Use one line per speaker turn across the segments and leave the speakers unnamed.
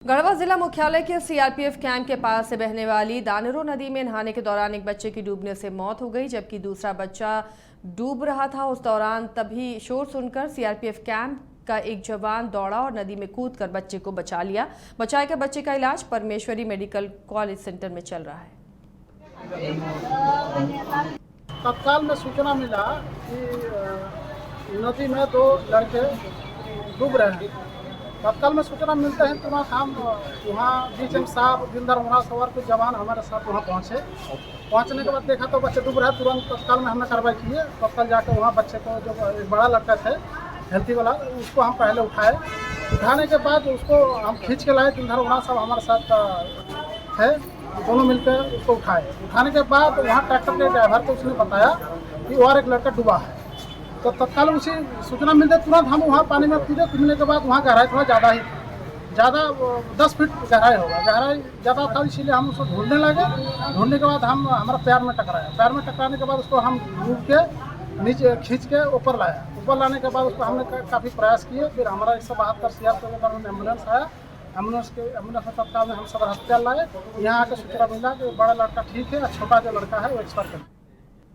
गढ़वा जिला मुख्यालय के सीआरपीएफ कैंप के पास से बहने वाली दानेरो नदी में नहाने के दौरान एक बच्चे की डूबने से मौत हो गई, जबकि दूसरा बच्चा डूब रहा था। उस दौरान तभी शोर सुनकर सीआरपीएफ कैंप का एक जवान दौड़ा और नदी में कूदकर बच्चे को बचा लिया। बचाए गए बच्चे का इलाज परमेश्वरी मेडिकल कॉलेज सेंटर में चल रहा है।
तत्काल में सूचना मिला कि नदी में 2 लड़के डूब रहे हैं। तत्काल में सूचना मिलते हैं तुरंत हम वहाँ डीएम साहब दिलदार मोहरा सवार कुछ जवान हमारे साथ वहाँ पहुँचे। पहुँचने के बाद देखा तो बच्चे डूब रहा है। तुरंत तत्काल में हमने कार्रवाई की है। तत्काल जाकर वहाँ बच्चे को जो एक बड़ा लड़का थे हेल्थी वाला, उसको हम पहले उठाए। उठाने के बाद उसको हम खींच के लाए। दिलदार मोहरा साहब हमारे साथ थे, दोनों मिलकर उसको उठाए। उठाने के बाद वहाँ ट्रैक्टर के ड्राइवर को उसने बताया कि और एक लड़का डूबा है। तो तत्काल उसी सूचना मिलते तुरंत हम वहाँ पानी में कूदे। कूदने के बाद वहाँ गहराई थोड़ा ज़्यादा ही ज़्यादा 10 फीट गहराई होगा, गहराई ज़्यादा था, इसीलिए हम उसको ढूंढने लगे। ढूंढने के बाद हम हमारा पैर में टकराया। पैर में टकराने के बाद उसको हम डूब के नीचे खींच के ऊपर लाया। ऊपर लाने के बाद उसको हमने काफ़ी प्रयास किए। फिर हमारा 172 CR में एम्बुलेंस आया। एम्बुलेंस में तत्काल में हम सदर अस्पताल लाए। यहाँ आकर सूचना मिला कि बड़ा लड़का ठीक है और छोटा जो लड़का है वो एक्सपायर कर।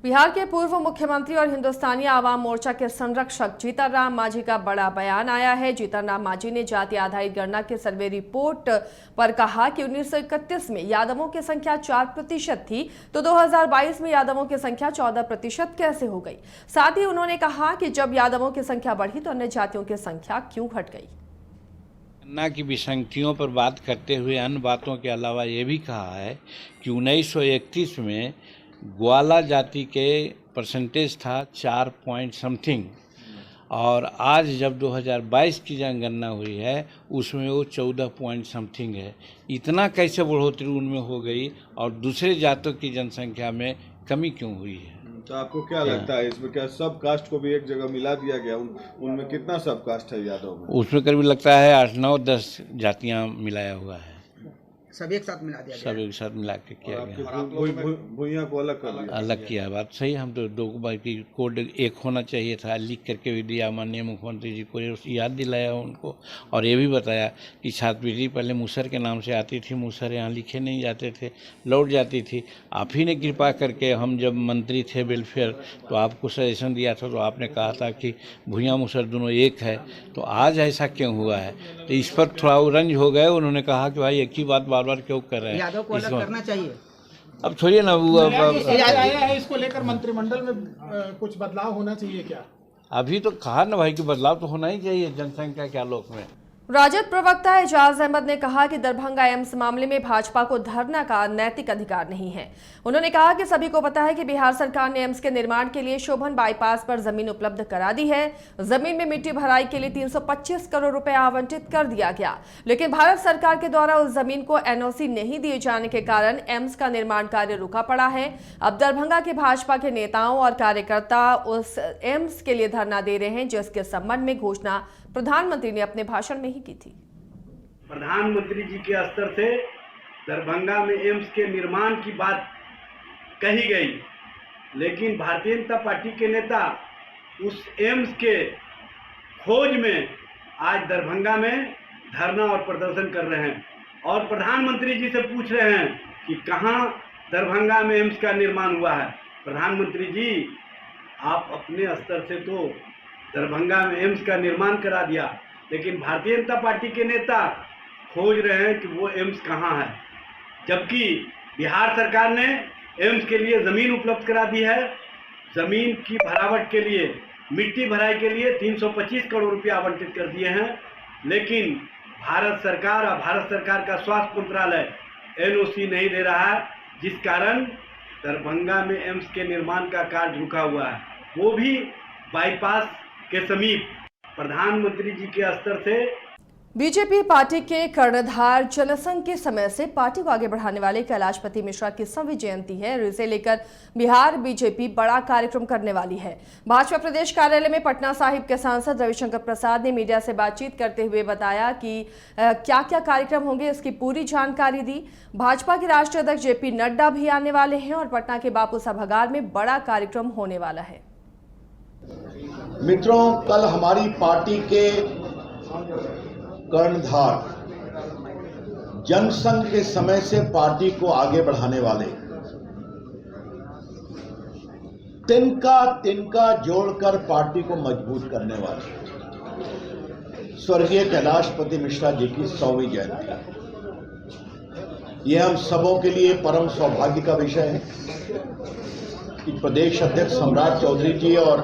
बिहार के पूर्व मुख्यमंत्री और हिंदुस्तानी आवाम मोर्चा के संरक्षक जीतन राम मांझी का बड़ा बयान आया है। जीतन राम मांझी ने जाति आधारित गणना के सर्वे रिपोर्ट पर कहा कि 1931 में यादवों की संख्या 4% थी, तो 2022 में यादवों की संख्या 14% कैसे हो गई। साथ ही उन्होंने कहा कि जब यादवों की संख्या बढ़ी तो अन्य जातियों की संख्या क्यों घट गई।
गणना की विसंगतियों पर बात करते हुए अन्य बातों के अलावा ये भी कहा है कि 1931 में ग्वाला जाति के परसेंटेज था 4 पॉइंट समथिंग, और आज जब 2022 की जनगणना हुई है उसमें वो 14 पॉइंट समथिंग है। इतना कैसे बढ़ोतरी उनमें हो गई और दूसरे जातों की जनसंख्या में कमी क्यों हुई है?
तो आपको क्या लगता है इसमें, क्या सब कास्ट को भी एक जगह मिला दिया गया? उनमें कितना सब कास्ट है यादव में?
उसमें करीब लगता है 8, 9, 10 जातियाँ मिलाया हुआ है।
सब एक साथ मिला दिया,
सब एक साथ मिला के किया गया।
भूइयां को अलग कर दिया,
अलग किया। बात सही। हम तो दो बाकी कोड एक होना चाहिए था, लिख करके भी दिया माननीय मुख्यमंत्री जी को, याद दिलाया उनको। और ये भी बताया कि छात्रवृत्ति पहले मूसर के नाम से आती थी, मूसर यहाँ लिखे नहीं जाते थे, लौट जाती थी। आप ही ने कृपा करके, हम जब मंत्री थे वेलफेयर तो आपको सजेशन दिया था, तो आपने कहा था कि भूइयां मूसर दोनों एक है। तो आज ऐसा क्यों हुआ है? तो इस पर थोड़ा रंज हो गए। उन्होंने कहा कि भाई एक ही बात बार बार क्यों कर रहे हैं,
यादव को अलग करना चाहिए।
अब छोड़िए ना, वो
आया है इसको लेकर मंत्रिमंडल में कुछ बदलाव होना चाहिए क्या?
अभी तो कहा ना भाई कि बदलाव तो होना ही चाहिए जनसंख्या के आलोक में।
राजद प्रवक्ता एजाज अहमद ने कहा कि दरभंगा एम्स मामले में भाजपा को धरना का नैतिक अधिकार नहीं है। उन्होंने कहा कि सभी को पता है कि बिहार सरकार ने एम्स के निर्माण के लिए शोभन बाईपास पर जमीन उपलब्ध करा दी है। जमीन में मिट्टी भराई के लिए 325 करोड़ रुपए आवंटित कर दिया गया, लेकिन भारत सरकार के द्वारा उस जमीन को एनओसी नहीं दिए जाने के कारण एम्स का निर्माण कार्य रुका पड़ा है। अब दरभंगा के भाजपा के नेताओं और कार्यकर्ता उस एम्स के लिए धरना दे रहे हैं, जिसके संबंध में घोषणा प्रधानमंत्री ने अपने भाषण में ही की थी।
प्रधानमंत्री जी के स्तर से दरभंगा में एम्स के निर्माण की बात कही गई, लेकिन भारतीय जनता पार्टी के नेता उस एम्स के खोज में आज दरभंगा में धरना और प्रदर्शन कर रहे हैं और प्रधानमंत्री जी से पूछ रहे हैं कि कहां दरभंगा में एम्स का निर्माण हुआ है। प्रधानमंत्री जी, आप अपने स्तर से तो दरभंगा में एम्स का निर्माण करा दिया, लेकिन भारतीय जनता पार्टी के नेता खोज रहे हैं कि वो एम्स कहाँ है, जबकि बिहार सरकार ने एम्स के लिए ज़मीन उपलब्ध करा दी है। ज़मीन की भरावट के लिए, मिट्टी भराई के लिए 325 करोड़ रुपये आवंटित कर दिए हैं, लेकिन भारत सरकार और भारत सरकार का स्वास्थ्य मंत्रालय एनओसी नहीं दे रहा है, जिस कारण दरभंगा में एम्स के निर्माण का कार्य रुका हुआ है, वो भी बाईपास के समीप। प्रधानमंत्री जी के स्तर से
बीजेपी पार्टी के कर्णधार जनसंघ के समय से पार्टी को आगे बढ़ाने वाले कैलाशपति मिश्रा की 100वीं जयंती है। इसे लेकर बिहार बीजेपी बड़ा कार्यक्रम करने वाली है। भाजपा प्रदेश कार्यालय में पटना साहिब के सांसद रविशंकर प्रसाद ने मीडिया से बातचीत करते हुए बताया कि क्या क्या कार्यक्रम होंगे, इसकी पूरी जानकारी दी। भाजपा के राष्ट्रीय अध्यक्ष जेपी नड्डा भी आने वाले हैं और पटना के बापू सभागार में बड़ा कार्यक्रम होने वाला है।
मित्रों, कल हमारी पार्टी के कर्णधार जनसंघ के समय से पार्टी को आगे बढ़ाने वाले तिनका जोड़कर पार्टी को मजबूत करने वाले स्वर्गीय कैलाशपति मिश्रा जी की 100वीं जयंती, यह हम सबों के लिए परम सौभाग्य का विषय है कि प्रदेश अध्यक्ष सम्राट चौधरी जी और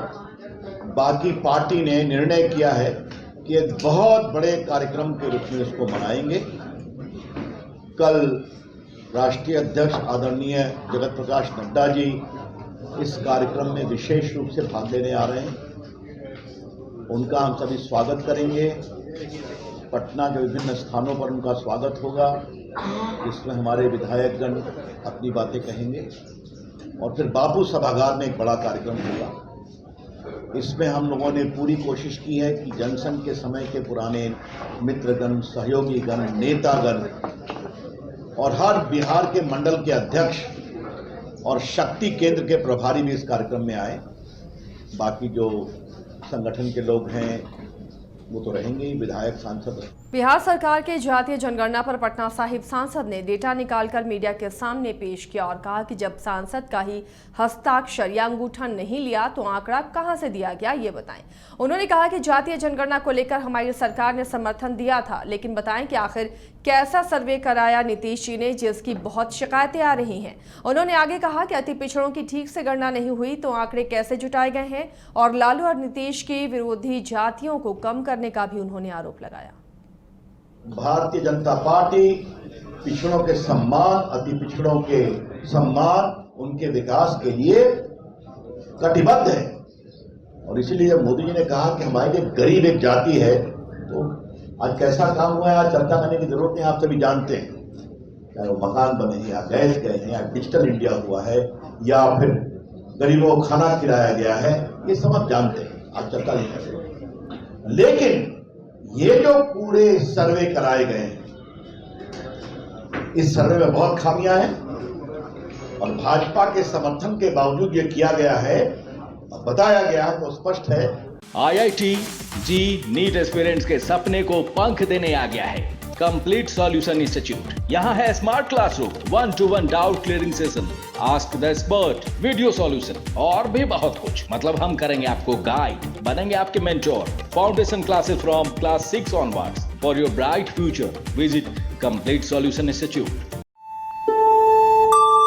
बाकी पार्टी ने निर्णय किया है कि एक बहुत बड़े कार्यक्रम के रूप में इसको मनाएंगे। कल राष्ट्रीय अध्यक्ष आदरणीय जगत प्रकाश नड्डा जी इस कार्यक्रम में विशेष रूप से भाग लेने आ रहे हैं। उनका हम सभी स्वागत करेंगे। पटना के विभिन्न स्थानों पर उनका स्वागत होगा, जिसमें हमारे विधायकगण अपनी बातें कहेंगे और फिर बापू सभागार में एक बड़ा कार्यक्रम होगा। इसमें हम लोगों ने पूरी कोशिश की है कि जनसंघ के समय के पुराने मित्रगण, सहयोगीगण, नेतागण और हर बिहार के मंडल के अध्यक्ष और शक्ति केंद्र के प्रभारी भी इस कार्यक्रम में आए। बाकी जो संगठन के लोग हैं वो तो रहेंगे ही, विधायक, सांसद।
बिहार सरकार के जातीय जनगणना पर पटना साहिब सांसद ने डेटा निकालकर मीडिया के सामने पेश किया और कहा कि जब सांसद का ही हस्ताक्षर या अंगूठा नहीं लिया तो आंकड़ा कहां से दिया गया, ये बताएं। उन्होंने कहा कि जातीय जनगणना को लेकर हमारी सरकार ने समर्थन दिया था, लेकिन बताएं कि आखिर कैसा सर्वे कराया नीतीश जी ने, जिसकी बहुत शिकायतें आ रही हैं। उन्होंने आगे कहा कि अति पिछड़ों की ठीक से गणना नहीं हुई तो आंकड़े कैसे जुटाए गए हैं और लालू और नीतीश की विरोधी जातियों को कम करने का भी उन्होंने आरोप लगाया।
भारतीय जनता पार्टी पिछड़ों के सम्मान, अति पिछड़ों के सम्मान, उनके विकास के लिए कटिबद्ध है। और इसीलिए जब मोदी जी ने कहा कि हमारे लिए गरीब एक जाति है, तो आज कैसा काम हुआ है आज चर्चा करने की जरूरत नहीं, आप सभी जानते हैं। चाहे वो मकान बने हैं या गैस गए हैं या डिजिटल इंडिया हुआ है या फिर गरीबों को खाना खिलाया गया है, ये सब आप जानते हैं, आप चर्चा नहीं कर सकते। लेकिन ये जो पूरे सर्वे कराए गए हैं, इस सर्वे में बहुत खामियां हैं और भाजपा के समर्थन के बावजूद ये किया गया है, बताया गया है तो स्पष्ट है।
IIT जी नीट एस्पिरेंट्स के सपने को पंख देने आ गया है कंप्लीट सॉल्यूशन इंस्टीट्यूट। यहाँ है smart classroom, 1-to-1 doubt clearing session, ask the expert, video solution और भी बहुत कुछ। मतलब हम करेंगे आपको गाइड, बनेंगे आपके mentor. Foundation classes from class 6 onwards for your bright future. Visit complete solution institute.